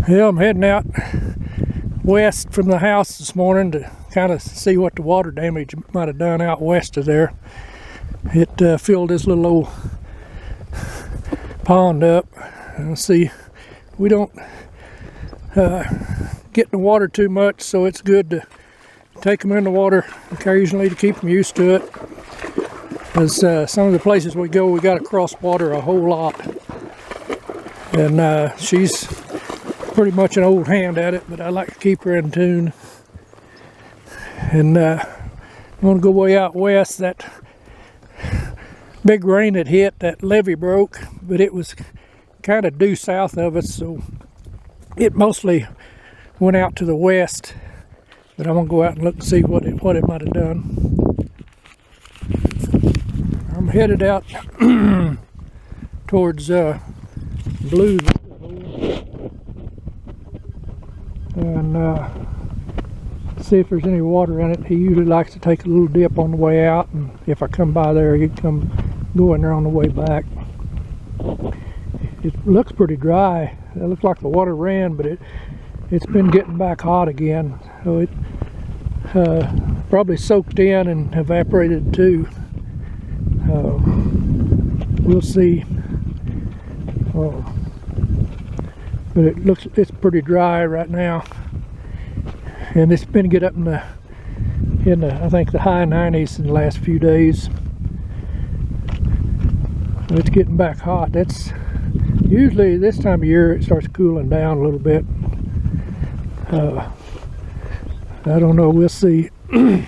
Yeah, I'm heading out west from the house this morning to kind of see what the water damage might have done out west of there. It filled this little old pond up. And see, we don't get in the water too much, so it's good to take them in the water occasionally to keep them used to it. Because some of the places we go, we got to cross water a whole lot. And she's pretty much an old hand at it, but I like to keep her in tune. And I'm going to go way out west. That big rain that hit, that levee broke, but it was kind of due south of us, so it mostly went out to the west. But I'm going to go out and look and see what it might have done. I'm headed out towards Blue and see if there's any water in it. He usually likes to take a little dip on the way out, and if I come by there, he'd come go in there on the way back. It looks pretty dry. It looks like the water ran, but it's been getting back hot again, so it probably soaked in and evaporated too. We'll see. But it's pretty dry right now, and it's been get up in the I think the high 90s in the last few days. It's getting back hot. That's usually this time of year it starts cooling down a little bit. I don't know, we'll see. I'm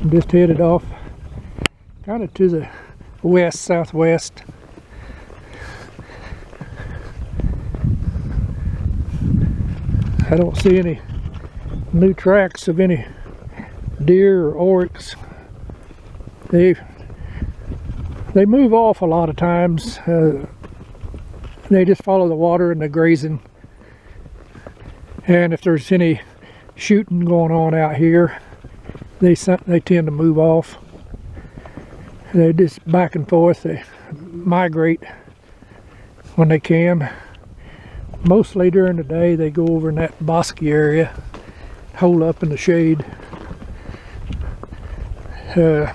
just headed off kind of to the west southwest. I don't see any new tracks of any deer or oryx. They move off a lot of times. They just follow the water and they're grazing. And if there's any shooting going on out here, they tend to move off. They just back and forth. They migrate when they can. Mostly during the day they go over in that bosky area, hole up in the shade. A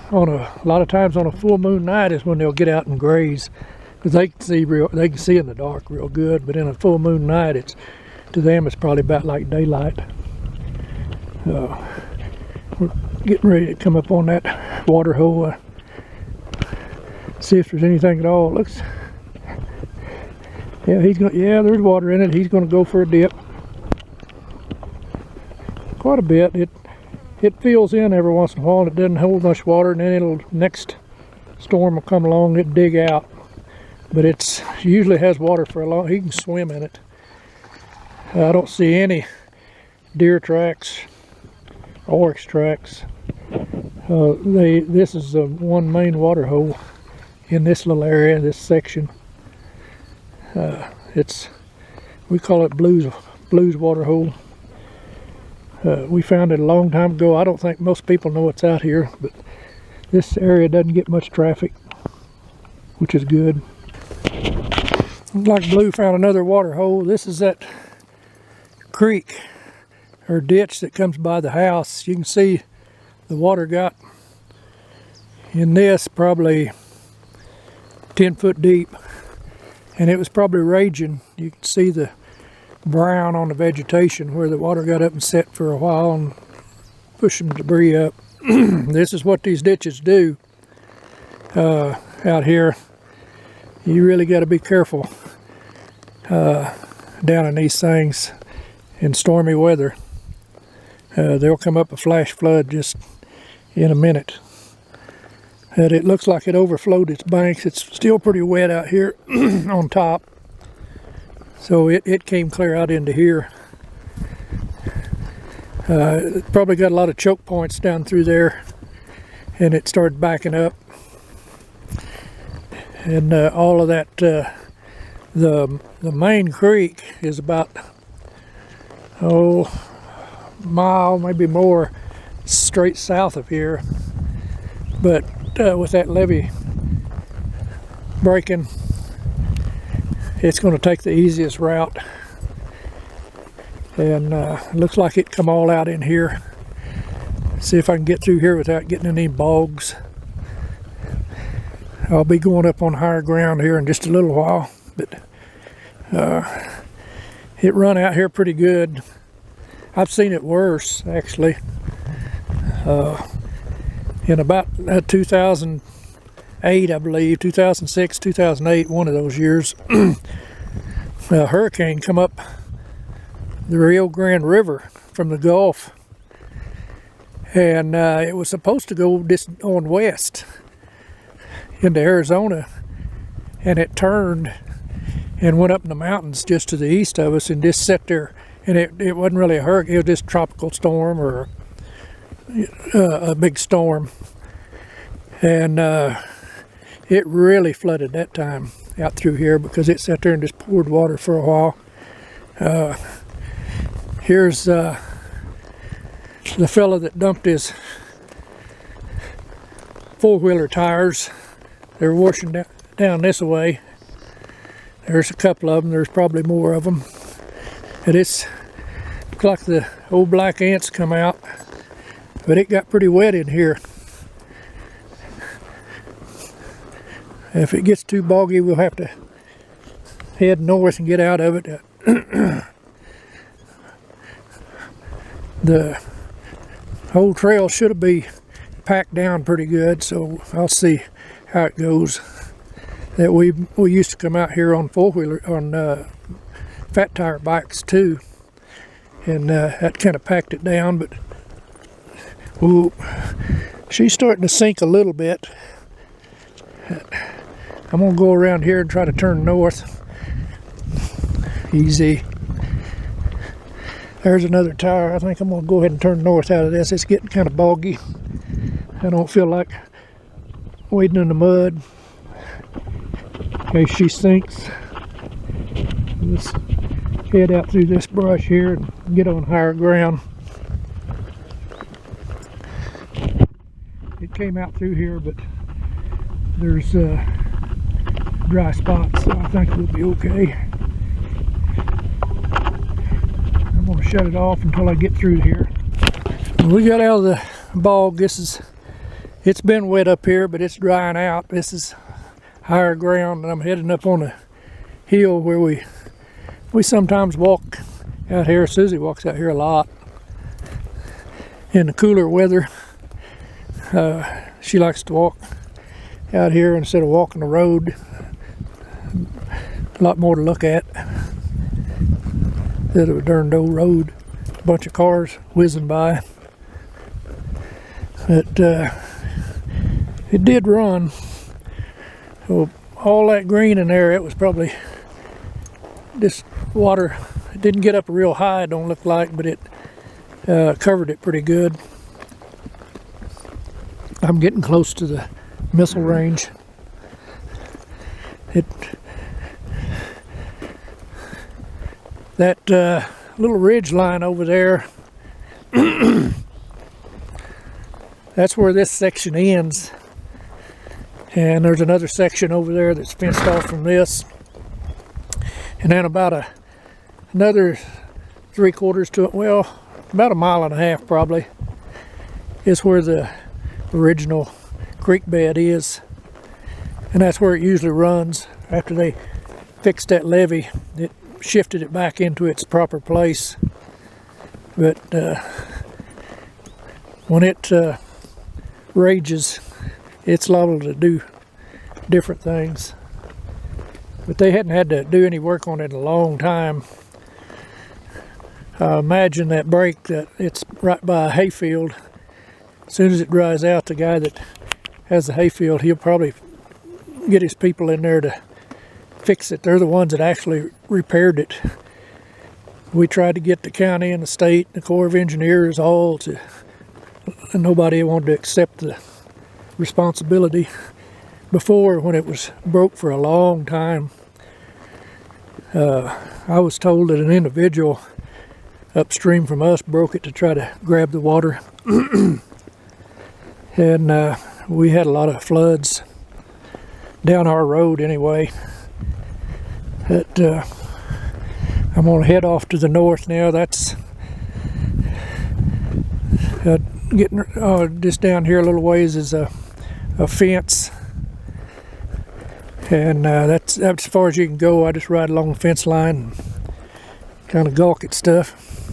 lot of times on a full moon night is when they'll get out and graze, because they can see in the dark real good. But in a full moon night, to them it's probably about like daylight. We're getting ready to come up on that water hole, see if there's anything at all. It looks. Yeah, there's water in it. He's going to go for a dip. Quite a bit. It fills in every once in a while, and it doesn't hold much water, and then next storm will come along, it'll dig out. But it usually has water for a long. He can swim in it. I don't see any deer tracks, oryx tracks. This is the one main water hole in this little area, this section. We call it Blues water hole. We found it a long time ago. I don't think most people know it's out here, but this area doesn't get much traffic, which is good. Looks like Blue found another water hole. This is that creek or ditch that comes by the house. You can see the water got in this probably 10 foot deep. And it was probably raging. You can see the brown on the vegetation where the water got up and set for a while and pushed some debris up. This is what these ditches do out here. You really got to be careful down in these things in stormy weather. They'll come up a flash flood just in a minute. And it looks like it overflowed its banks. It's still pretty wet out here on top. So it came clear out into here. It probably got a lot of choke points down through there, and it started backing up. And all of that, the main creek is about, mile, maybe more, straight south of here. But with that levee breaking, it's going to take the easiest route. And looks like it come all out in here. See if I can get through here without getting any bogs. I'll be going up on higher ground here in just a little while, but it run out here pretty good. I've seen it worse, actually. In about 2008, I believe, 2006, 2008, one of those years, a hurricane come up the Rio Grande River from the Gulf, and it was supposed to go just on west into Arizona, and it turned and went up in the mountains just to the east of us and just sat there. And it wasn't really a hurricane, it was just a tropical storm or a big storm. And it really flooded that time out through here because it sat there and just poured water for a while. Here's the fella that dumped his four-wheeler tires. They were washing down this way. There's a couple of them. There's probably more of them. And it's looks like the old black ants come out, but it got pretty wet in here. If it gets too boggy, we'll have to head north and get out of it. The whole trail should be packed down pretty good, so I'll see how it goes. That we used to come out here on four-wheeler, on fat tire bikes too, and that kind of packed it down. But ooh, she's starting to sink a little bit. I'm gonna go around here and try to turn north. Easy. There's another tire. I think I'm gonna go ahead and turn north out of this. It's getting kind of boggy. I don't feel like wading in the mud in case she sinks. Let's head out through this brush here and get on higher ground. It came out through here, but there's dry spots, so I think we'll be okay. I'm going to shut it off until I get through here. We got out of the bog. It's been wet up here, but it's drying out. This is higher ground, and I'm heading up on a hill where we sometimes walk out here. Susie walks out here a lot in the cooler weather. She likes to walk out here instead of walking the road. A lot more to look at instead of a darn old road. A bunch of cars whizzing by. But it did run. So all that green in there, it was probably this water. It didn't get up real high, it don't look like, but it covered it pretty good. I'm getting close to the missile range. That little ridge line over there, that's where this section ends. And there's another section over there that's fenced off from this. And then about another 3/4 to, well, about 1.5 miles probably, is where the original creek bed is. And that's where it usually runs. After they fixed that levee, it shifted it back into its proper place. But when it rages, it's liable to do different things. But they hadn't had to do any work on it in a long time. Imagine that break, that it's right by a hayfield. As soon as it dries out, the guy that has the hayfield, he'll probably get his people in there to fix it. They're the ones that actually repaired it. We tried to get the county and the state, the Corps of Engineers, all to, and nobody wanted to accept the responsibility. Before, when it was broke for a long time, I was told that an individual upstream from us broke it to try to grab the water. And we had a lot of floods down our road anyway. That I'm gonna head off to the north now. That's getting just down here a little ways is a fence, and that's as far as you can go. I just ride along the fence line and kind of gawk at stuff.